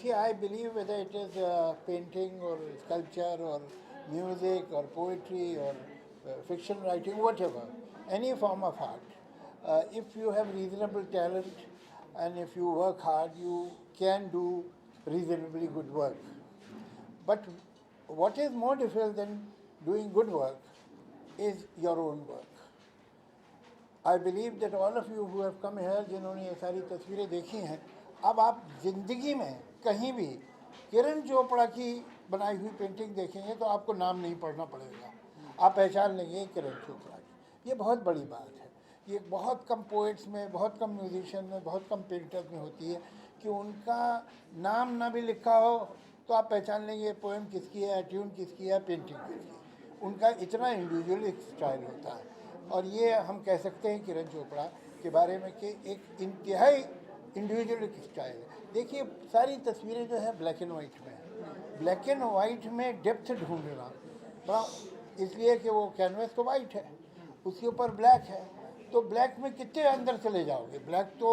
see, I believe whether it is painting or sculpture or music or poetry or fiction writing, whatever, any form of art, if you have reasonable talent and if you work hard, you can do reasonably good work. But what is more difficult than doing good work is your own work. I believe that all of you who have come here, जिन्होंने ये सारी तस्वीरें देखी हैं, अब आप ज़िंदगी में कहीं भी किरण चोपड़ा की बनाई हुई पेंटिंग देखेंगे तो आपको नाम नहीं पढ़ना पड़ेगा, आप पहचान लेंगे किरण चोपड़ा की। ये बहुत बड़ी बात है। ये बहुत कम पोइट्स में, बहुत कम म्यूजिशियन में, बहुत कम पेंटर्स में होती है कि उनका नाम ना भी लिखा हो तो आप पहचान लेंगे पोएम किसकी है, ट्यून किसकी है, पेंटिंग किसकी है। उनका इतना इंडिविजुअल स्टाइल होता है। और ये हम कह सकते हैं किरण चोपड़ा के बारे में कि एक इंतहाई इंडिविजुअल स्टाइल है। देखिए सारी तस्वीरें जो है ब्लैक एंड वाइट में है। ब्लैक एंड वाइट में डेप्थ ढूंढना बड़ा, इसलिए कि वो कैनवस तो वाइट है, उसके ऊपर ब्लैक है, तो ब्लैक में कितने अंदर चले जाओगे, ब्लैक तो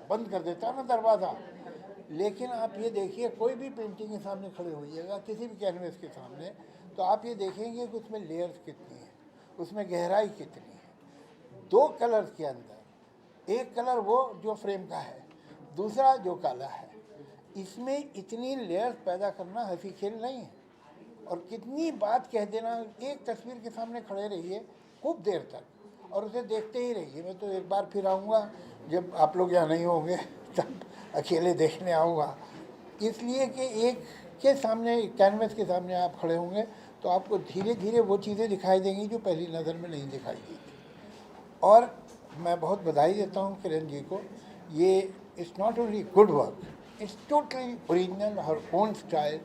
बंद कर देता है ना दरवाज़ा। लेकिन आप ये देखिए कोई भी पेंटिंग के सामने खड़े होइएगा, किसी भी कैनवस के सामने, तो आप ये देखेंगे कि उसमें लेयर्स कितनी है, उसमें गहराई कितनी है। दो कलर्स के अंदर, एक कलर वो जो फ्रेम का है, दूसरा जो काला है, इसमें इतनी लेयर्स पैदा करना हंसी खेल नहीं है। और कितनी बात कह देना, एक तस्वीर के सामने खड़े रहिए खूब देर तक और उसे देखते ही रहिए। मैं तो एक बार फिर आऊँगा जब आप लोग यहाँ नहीं होंगे, तब अकेले देखने आऊँगा, इसलिए कि एक के सामने, कैनवस के सामने आप खड़े होंगे तो आपको धीरे धीरे वो चीज़ें दिखाई देंगी जो पहली नज़र में नहीं दिखाई दी थी। और मैं बहुत बधाई देता हूँ किरण जी को। ये it's not only good work, it's totally original, her own style.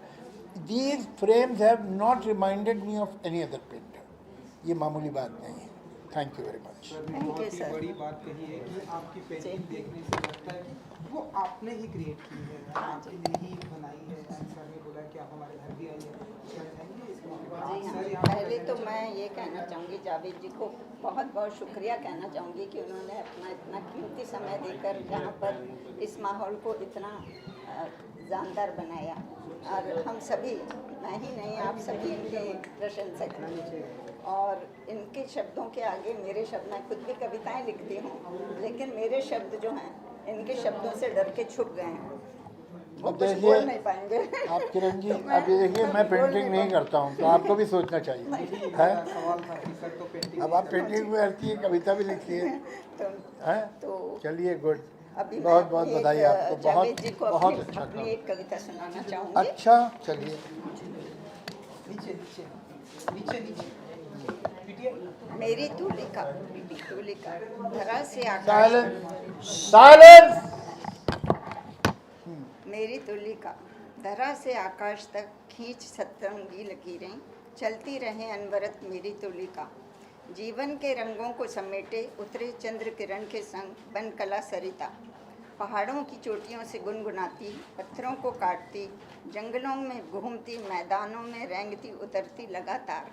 These frames have not reminded me of any other painter. ये मामूली बात नहीं है। Thank you very much. बहुत ही बड़ी बात कही है कि आपकी पेंटिंग देखने से लगता है कि वो आपने ही क्रिएट की है, आपने ही बनाई है। सर ने बोला कि आप हमारे घर भी आइए। जी हाँ, पहले तो मैं ये कहना चाहूँगी जावेद जी को बहुत बहुत शुक्रिया कहना चाहूँगी कि उन्होंने अपना इतना कीमती समय देकर यहाँ पर इस माहौल को इतना जानदार बनाया। और हम सभी, मैं ही नहीं, आप सभी इनके प्रशंसक हैं। और इनके शब्दों के आगे मेरे शब्द, मैं खुद भी कविताएं लिखती हूँ, लेकिन मेरे शब्द जो हैं इनके शब्दों से डर के छुप गए हैं, वो कुछ बोल नहीं पाएंगे। आप किरण जी, अब ये देखिए मैं पेंटिंग नहीं करता हूँ, तो आपको भी सोचना चाहिए है। अब आप पेंटिंग में करती है, कविता भी लिखती है, तो चलिए गुड, बहुत बहुत बधाई आपको। बहुत बहुत अच्छा अपनी एक कविता सुनाना चाहूँगी। अच्छा, चलिए नीचे नीचे नीचे मेरी तुलिका धरा से आकाश, साइलेंस। मेरी तुलिका धरा से आकाश तक खींच सतरंगी लकीरें, चलती रहे अनवरत मेरी तुलिका। जीवन के रंगों को समेटे उतरे चंद्र किरण के संग बन कला सरिता। पहाड़ों की चोटियों से गुनगुनाती, पत्थरों को काटती, जंगलों में घूमती, मैदानों में रेंगती उतरती लगातार।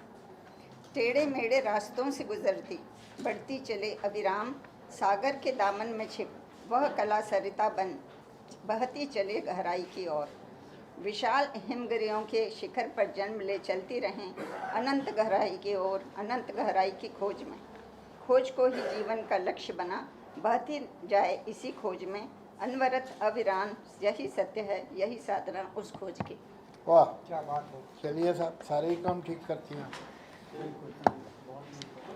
टेढ़े मेढ़े रास्तों से गुजरती, बढ़ती चले अविराम, सागर के दामन में छिप वह कला सरिता बन बहती चले गहराई की ओर। विशाल हिमगिरियों के शिखर पर जन्म ले चलती रहें अनंत गहराई की ओर, अनंत गहराई की खोज में। खोज को ही जीवन का लक्ष्य बना बहती जाए इसी खोज में, अनवरत अविराम यही सत्य है, यही साधना उस खोज की। वाह, क्या बात है। चलिए सारे ही काम ठीक करती हैं।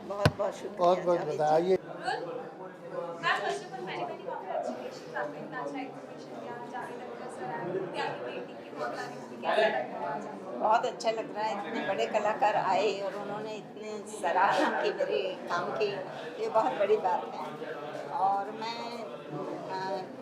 बहुत बहुत शुक्रिया। बहुत बहुत बताइए। बहुत अच्छा लग रहा है, इतने बड़े कलाकार आए और उन्होंने इतने सराहना की मेरे काम की, ये बहुत बड़ी बात है। और मैं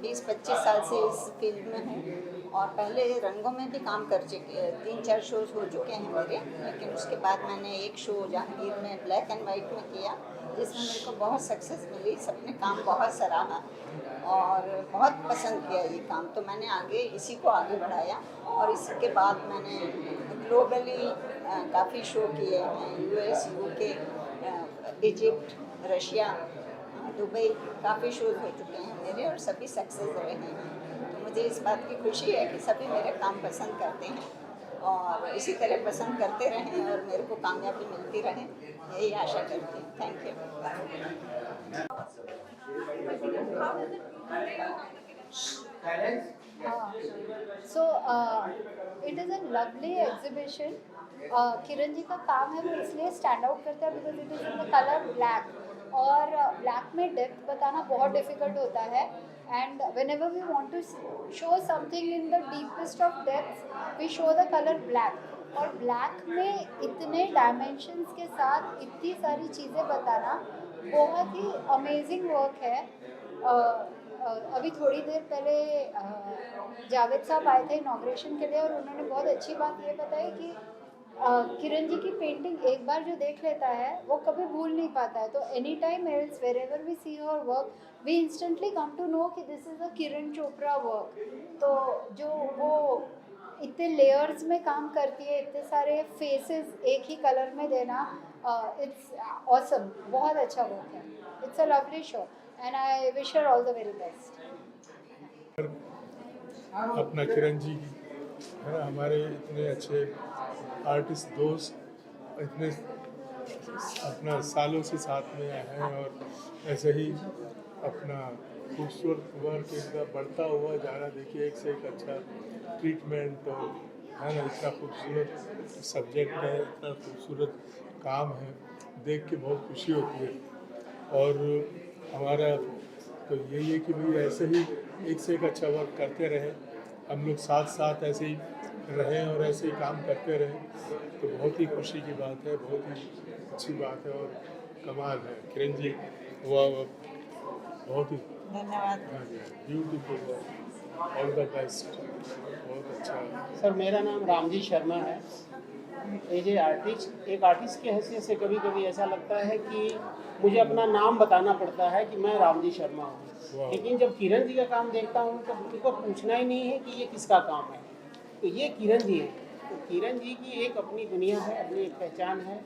20-25 साल से इस फील्ड में हूँ और पहले रंगों में भी काम कर चुके, 3-4 शोज़ हो चुके हैं मेरे। लेकिन उसके बाद मैंने एक शो जहांगीर में ब्लैक एंड वाइट में किया, जिसमें मेरे को बहुत सक्सेस मिली, सबने काम बहुत सराहा और बहुत पसंद किया ये काम। तो मैंने आगे इसी को आगे बढ़ाया और इसके बाद मैंने ग्लोबली काफ़ी शो किए हैं, US, UK, Egypt, Russia, Dubai काफ़ी शोज हो चुके हैं मेरे और सभी सक्सेस रहे हैं। तो मुझे इस बात की खुशी है कि सभी मेरे काम पसंद करते हैं और इसी तरह पसंद करते रहें और मेरे को कामयाबी मिलती रहे, यही आशा करती हूँ। Thank you. So it is a lovely exhibition. Kiran ji का काम है वो इसलिए स्टैंड आउट करता है because it is in the colour black और ब्लैक में डेप्थ बताना बहुत डिफिकल्ट होता है and whenever we want to show something in the deepest of depth we show the colour black और ब्लैक में इतने डायमेंशंस के साथ इतनी सारी चीज़ें बताना बहुत ही अमेजिंग वर्क है। अभी थोड़ी देर पहले जावेद साहब आए थे इनॉग्रेशन के लिए और उन्होंने बहुत अच्छी बात ये बताई कि किरण जी की पेंटिंग एक बार जो देख लेता है वो कभी भूल नहीं पाता है। तो any time else wherever we see her work we instantly come to know कि this is a Kiran Chopra work. तो जो वो इतने लेयर्स में काम करती है, इतने सारे फेसेस एक ही कलर में देना, इट्स ऑसम, बहुत अच्छा वर्क है। It's a lovely show and I wish her all the very best. अपना किरण जी की है ना, हमारे इतने अच्छे आर्टिस्ट दोस्त इतने अपना सालों से साथ में हैं और ऐसे ही अपना खूबसूरत वर्क इनका बढ़ता हुआ जा रहा। देखिए एक से एक अच्छा ट्रीटमेंट और है ना, इतना खूबसूरत सब्जेक्ट है, इतना खूबसूरत काम है, देख के बहुत खुशी होती है। और हमारा तो यही है कि भाई ऐसे ही एक से एक अच्छा वर्क करते रहें, हम लोग साथ साथ ऐसे ही रहें और ऐसे ही काम करते रहें, तो बहुत ही खुशी की बात है, बहुत ही अच्छी बात है और कमाल है। किरण जी वाह, बहुत ही धन्यवाद। ब्यूटीफुल, ऑल द बेस्ट, बहुत अच्छा। सर मेरा नाम रामजी शर्मा है। एज ए आर्टिस्ट, एक आर्टिस्ट की हैसियत से कभी कभी ऐसा लगता है कि मुझे अपना नाम बताना पड़ता है कि मैं रामजी शर्मा हूँ, लेकिन जब किरण जी का काम देखता हूँ तो उनको पूछना ही नहीं है कि ये किसका काम है, तो ये किरण जी है। तो किरण जी की एक अपनी दुनिया है, अपनी एक पहचान है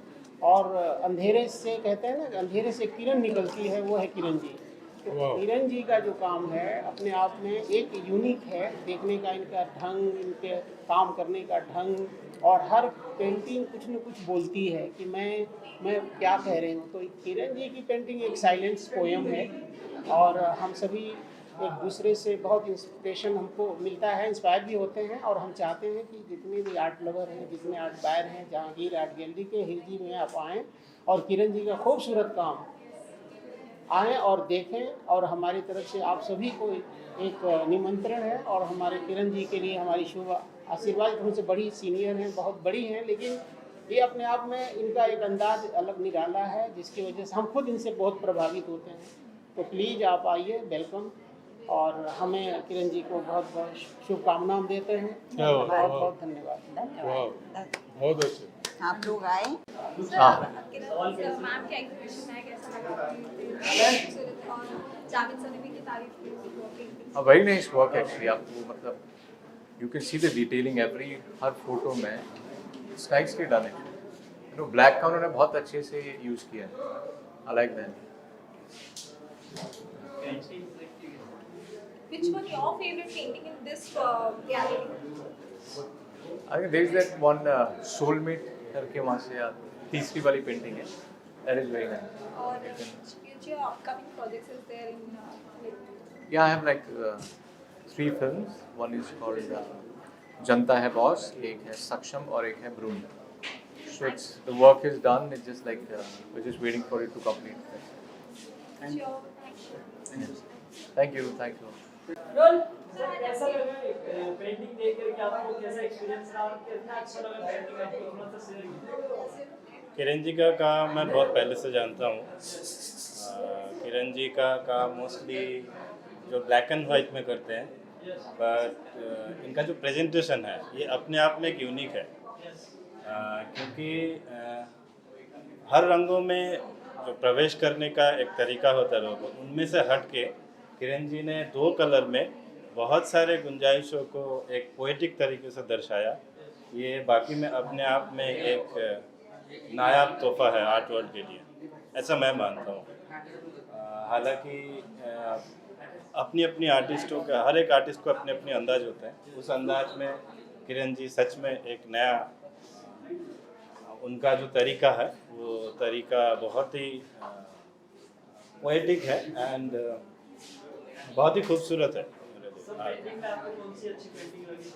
और अंधेरे से कहते हैं ना, अंधेरे से किरण निकलती है, वो है किरण जी। तो किरण जी का जो काम है अपने आप में एक यूनिक है, देखने का इनका ढंग, इनके काम करने का ढंग और हर पेंटिंग कुछ न कुछ बोलती है कि मैं क्या कह रही हूँ। तो किरण जी की पेंटिंग एक साइलेंस पोएम है और हम सभी एक दूसरे से बहुत इंस्पिरेशन हमको मिलता है, इंस्पायर भी होते हैं और हम चाहते हैं कि जितने भी आर्ट लवर हैं, जितने आर्ट बायर हैं, जहांगीर आर्ट गैलरी के हिरजी में आप आएँ और किरण जी का खूबसूरत काम आएँ और देखें। और हमारी तरफ से आप सभी को एक निमंत्रण है और हमारे किरण जी के लिए हमारी शुभ आशीर्वाद। हमसे बड़ी सीनियर हैं, बहुत बड़ी हैं, लेकिन ये अपने आप में इनका एक अंदाज अलग निराला है जिसकी वजह से हम खुद इनसे बहुत प्रभावित होते हैं। तो प्लीज़ आप आइए, वेलकम, और हमें किरण जी को बहुत बहुत शुभकामनाएं देते हैं। बहुत बहुत धन्यवाद। धन्यवाद। बहुत अच्छे। आप लोग आए। मैम की एग्जीबिशन है, कैसा लगा? जावेद सर ने भी की तारीफ की। A very nice work actually. आपको मतलब you can see the detailing every her photo में it's nicely done है। You know black का उन्होंने बहुत अच्छे से यूज किया है। I like that. Which was your favorite painting in this gallery? I think there is that one soulmate करके वहाँ से तीसरी वाली पेंटिंग है। That is very nice. और which your upcoming projects is there in Yeah, I have like 3 films. One is called जनता है boss, एक है सक्षम और एक है ब्रून। So it's the work is done. It's just like we're just waiting for it to complete. Thank you. Thank you. Thank you. कैसा लगा painting देख करके, आपको कैसा एक्सपीरियंस रहा, कितना अच्छा लगा पेंटिंग आपको, थोड़ा सा शेयर कीजिए। किरण जी का काम मैं बहुत पहले से जानता हूँ। किरण जी का काम मोस्टली जो ब्लैक एंड वाइट में करते हैं, बट इनका जो प्रेजेंटेशन है ये अपने आप में एक यूनिक है, क्योंकि हर रंगों में जो प्रवेश करने का एक तरीका होता है लोगों को, उनमें से हट के किरण जी ने 2 कलर में बहुत सारे गुंजाइशों को एक पोएटिक तरीके से दर्शाया। ये बाकी में अपने आप में एक नायाब तोहफा है आर्ट वर्ल्ड के लिए, ऐसा मैं मानता हूँ। हालांकि अपनी अपनी आर्टिस्टों का, हर एक आर्टिस्ट को अपने अपने अंदाज होते हैं। उस अंदाज में किरण जी सच में एक नया, उनका जो तरीका है वो तरीका बहुत ही पोएटिक है एंड बहुत ही खूबसूरत है। पेंटिंग में आपको कौन सी अच्छी पेंटिंग लगी?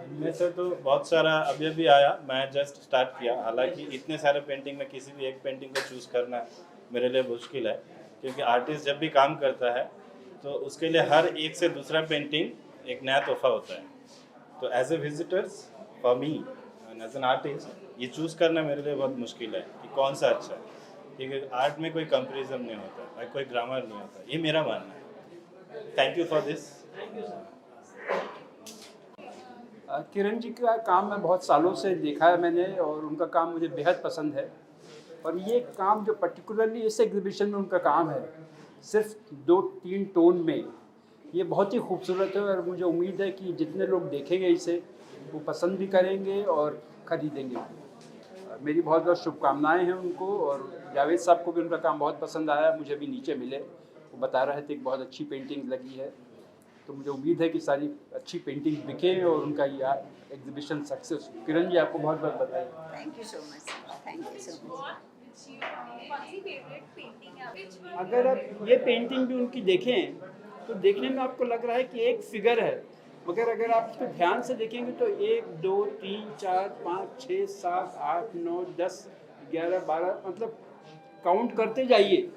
इनमें से तो बहुत सारा अभी अभी आया, मैं जस्ट स्टार्ट किया। हालांकि इतने सारे पेंटिंग में किसी भी एक पेंटिंग को चूज़ करना मेरे लिए मुश्किल है, क्योंकि आर्टिस्ट जब भी काम करता है तो उसके लिए हर एक से दूसरा पेंटिंग एक नया तोहफा होता है। तो as a visitors for me and as an artist ये चूज़ करना मेरे लिए बहुत मुश्किल है कि कौन सा अच्छा है, क्योंकि आर्ट में कोई कंपेरिजन नहीं होता, कोई ग्रामर नहीं होता, ये मेरा मानना है। Thank you for this. Kiran ji का काम मैं बहुत सालों से देखा है मैंने, और उनका काम मुझे बेहद पसंद है। और ये काम जो पर्टिकुलरली इस एग्जीबिशन में उनका काम है, सिर्फ 2-3 टोन में, ये बहुत ही खूबसूरत है। और मुझे उम्मीद है कि जितने लोग देखेंगे इसे वो पसंद भी करेंगे और ख़रीदेंगे। मेरी बहुत बहुत शुभकामनाएं हैं उनको। और जावेद साहब को भी उनका काम बहुत पसंद आया, मुझे भी नीचे मिले, वो बता रहे थे कि बहुत अच्छी पेंटिंग लगी है। तो मुझे उम्मीद है कि सारी अच्छी पेंटिंग बिके और उनका ये एग्जीबिशन सक्सेस। किरण जी आपको बहुत बहुत बधाई। Thank you so much, thank you so much. कौन सी फेवरेट पेंटिंग है? अगर आप ये पेंटिंग भी उनकी देखें तो देखने में आपको लग रहा है कि एक फिगर है, मगर अगर आप इसको ध्यान से देखेंगे तो 1 2 3 4 5 6 7 8 9 10 11 12 मतलब काउंट करते जाइए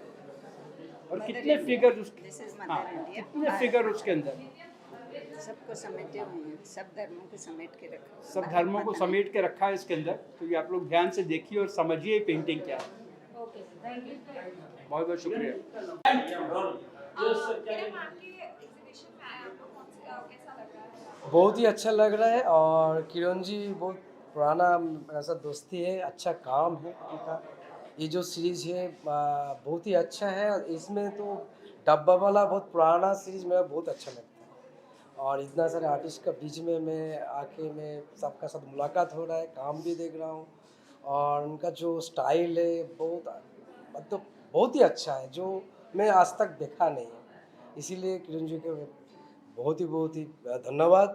और कितने फिगर उसके, हाँ, कितने फिगर उसके अंदर, सबको समेटे हुए हैं, सब धर्मों को समेट के रखा, सब धर्मों को समेट के रखा है इसके अंदर। तो ये आप लोग ध्यान से देखिए और समझिए पेंटिंग क्या है। बहुत बहुत शुक्रिया। बहुत ही अच्छा लग रहा है, और किरण जी बहुत पुराना ऐसा दोस्ती है, अच्छा काम है उनका। ये जो सीरीज़ है बहुत ही अच्छा है। इसमें तो डब्बा वाला बहुत पुराना सीरीज़ मेरा बहुत अच्छा लगता है, और इतना सारे आर्टिस्ट का बीच में मैं आके मैं सबका साथ मुलाकात हो रहा है, काम भी देख रहा हूँ, और उनका जो स्टाइल है बहुत मतलब बहुत ही अच्छा है, जो मैं आज तक देखा नहीं है। इसीलिए किरण जी के बहुत ही धन्यवाद,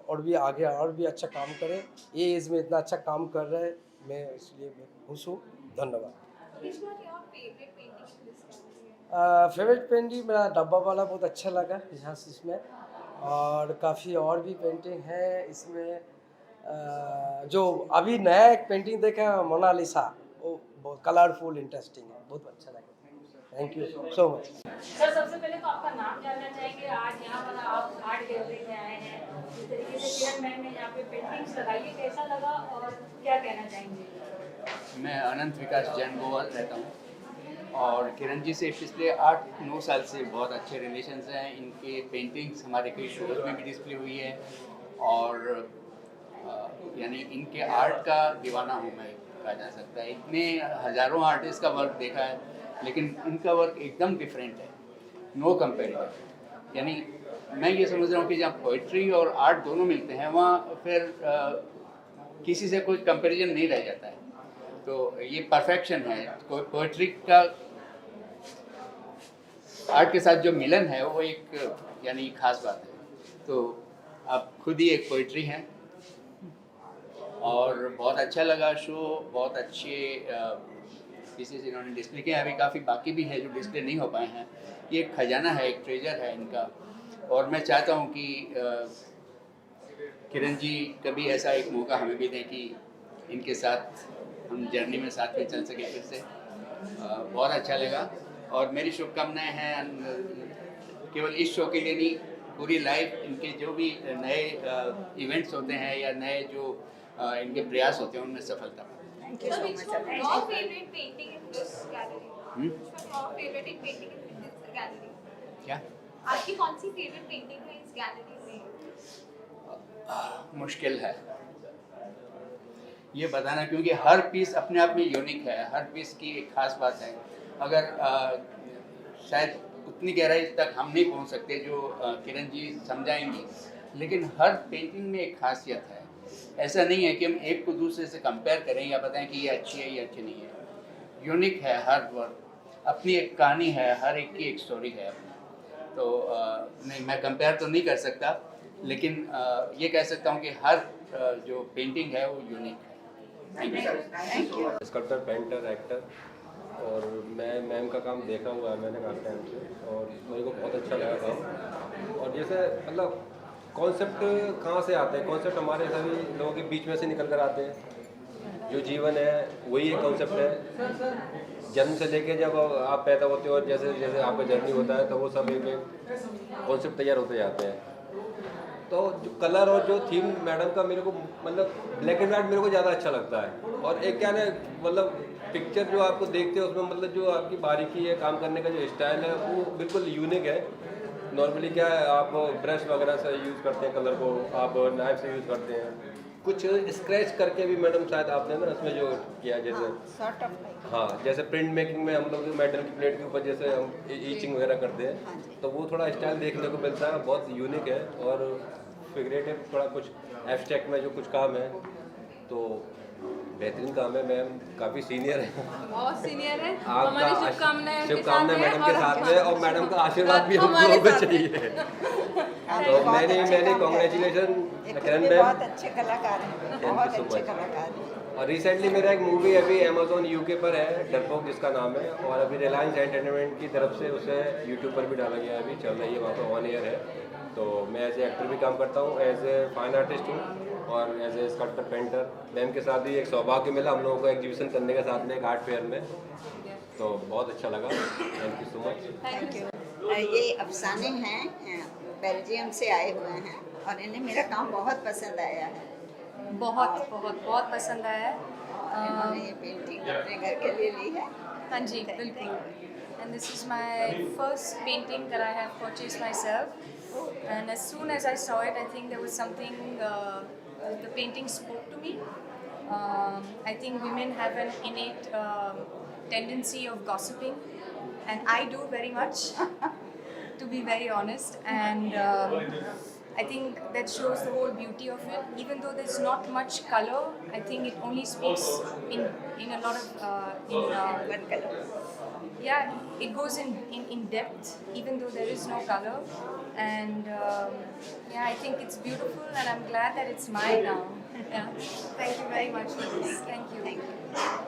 और भी आगे और भी अच्छा काम करें। ये एज में इतना अच्छा काम कर रहे हैं, मैं इसलिए मैं खुश हूँ। धन्यवाद। फेवरेट पेंटिंग मेरा डब्बा वाला बहुत अच्छा लगा यहाँ से इसमें, और काफ़ी और भी पेंटिंग है इसमें। जो अभी नया एक पेंटिंग देखा मोनालिसा, वो बहुत कलरफुल इंटरेस्टिंग है, बहुत अच्छा लगा। Thank you so much. Sir सबसे पहले तो आपका नाम जानना चाहेंगे। आज यहाँ पर आप आर्ट गैलरी में आए हैं, जिस तरीके से किरण मैम ने यहाँ पे पेंटिंग्स लगाई है, कैसा लगा और क्या कहना चाहेंगे? मैं अनंत विकास जैन गोवाल रहता हूँ, और किरण जी से पिछले 8-9 साल से बहुत अच्छे रिलेशंस हैं। इनके पेंटिंग्स हमारे कई शोज में भी डिस्प्ले हुई है, और यानी इनके आर्ट का दीवाना हूँ मैं, कहा जा सकता है। इतने हज़ारों आर्टिस्ट का वर्क देखा है, लेकिन इनका वर्क एकदम डिफरेंट है, नो कंपेरिजन। यानी मैं ये समझ रहा हूँ कि जहाँ पोइट्री और आर्ट दोनों मिलते हैं, वहाँ फिर किसी से कोई कंपैरिजन नहीं रह जाता है। तो ये परफेक्शन है। पोइट्री का आर्ट के साथ जो मिलन है वो एक यानी खास बात है। तो आप खुद ही एक पोइट्री हैं, और बहुत अच्छा लगा शो, बहुत अच्छे पीसेस इन्होंने डिस्प्ले किए। अभी काफ़ी बाकी भी है जो डिस्प्ले नहीं हो पाए हैं। ये एक खजाना है, एक ट्रेजर है इनका, और मैं चाहता हूँ कि किरण जी कभी ऐसा एक मौका हमें भी दें कि इनके साथ हम जर्नी में साथ में चल सके फिर से। बहुत अच्छा लगा, और मेरी शुभकामनाएं हैं केवल इस शो के लिए नहीं, पूरी लाइफ इनके जो भी नए इवेंट्स होते हैं या नए जो इनके प्रयास होते हैं उनमें सफलता पाए। Thank you so much. Your favorite painting in this gallery? Your favorite painting in this gallery? क्या? आपकी कौन सी फेवरेट पेंटिंग है इस गैलरी में? मुश्किल है ये बताना, क्योंकि हर पीस अपने आप में यूनिक है, हर पीस की एक खास बात है। अगर शायद उतनी गहराई तक हम नहीं पहुंच सकते जो किरण जी समझाएंगी, लेकिन हर पेंटिंग में एक खासियत है। ऐसा नहीं है कि हम एक को दूसरे से कंपेयर करें या बताएं कि ये अच्छी है ये अच्छी नहीं है। यूनिक है हर वर्क। अपनी एक कहानी है, हर एक की एक स्टोरी है। तो नहीं, मैं कंपेयर तो नहीं कर सकता, लेकिन ये कह सकता हूँ कि हर जो पेंटिंग है वो यूनिक है। स्कल्पटर, पेंटर, एक्टर, और मैं मैम का काम देखा हुआ है मैंने काफ़ी टाइम से, और मेरे को बहुत अच्छा लगा काम। और जैसे मतलब कॉन्सेप्ट कहाँ से आते हैं? कॉन्सेप्ट हमारे सभी लोगों के बीच में से निकल कर आते हैं। जो जीवन है वही एक कॉन्सेप्ट है। जन्म से लेके जब आप पैदा होते हो और जैसे जैसे आपका जर्नी होता है तो वो सब एक कॉन्सेप्ट तैयार होते जाते हैं। तो जो कलर और जो थीम मैडम का, मेरे को मतलब ब्लैक एंड वाइट मेरे को ज़्यादा अच्छा लगता है। और एक क्या है, मतलब पिक्चर जो आपको देखते हो उसमें मतलब जो आपकी बारीकी है, काम करने का जो स्टाइल है वो बिल्कुल यूनिक है। नॉर्मली क्या है, आप ब्रश वगैरह से यूज़ करते हैं कलर को, आप नाइफ से यूज़ करते हैं, कुछ स्क्रैच करके भी मैडम शायद आपने ना उसमें जो किया, जैसे हाँ जैसे प्रिंट मेकिंग में हम लोग जो मेटल की प्लेट के ऊपर जैसे हम ईचिंग वगैरह करते हैं, तो वो थोड़ा स्टाइल देखने को मिलता है, बहुत यूनिक है। और फिगरेटिव थोड़ा कुछ एब्स्ट्रैक्ट में जो कुछ काम है तो बेहतरीन काम है। मैम काफ़ी सीनियर है, बहुत सीनियर है। आपका शुभकामनाएं शुभकामनाएं मैडम के साथ में, और मैडम का आशीर्वाद भी हम लोगों को चाहिए। तो मैंने कॉन्ग्रेचुलेशन किरण मैम, बहुत अच्छे कलाकार हैं, बहुत अच्छे कलाकार हैं। और रिसेंटली मेरा एक मूवी अभी अमेजोन यूके पर है, डरपोक जिसका नाम है, और अभी रिलायंस एंटरटेनमेंट की तरफ से उसे यूट्यूब पर भी डाला गया है, अभी चल रही है, वहाँ पर 1 ईयर है। तो मैं एज ए एक्टर भी काम करता हूँ, एज ए फाइन आर्टिस्ट हूँ, और as a sculptor, painter. Ma'am के साथ भी एक सौभाग्य मिला हम लोगों को एग्जीबिशन करने के साथ में एक आर्ट फेयर में, तो बहुत अच्छा लगा। Thank you so much. Thank you. ये अफसाने हैं, बेल्जियम से आए हुए हैं, और इन्हें मेरा काम बहुत पसंद आया है, बहुत बहुत बहुत पसंद आया है। इन्होंने ये पेंटिंग अपने घर के लिए ली है। हाँ जी, बिल्कुल। And this is my first painting that I have purchased myself. And as soon as I saw it, I think there was something, the painting spoke to me. I think women have an innate tendency of gossiping, and I do very much, to be very honest. And I think that shows the whole beauty of it. Even though there's not much color, I think it only speaks in a lot of one color. Yeah, it goes in depth, even though there is no color. And yeah, I think it's beautiful, and I'm glad that it's mine now. Yeah. Thank you very much for this. Thank you. Thank you.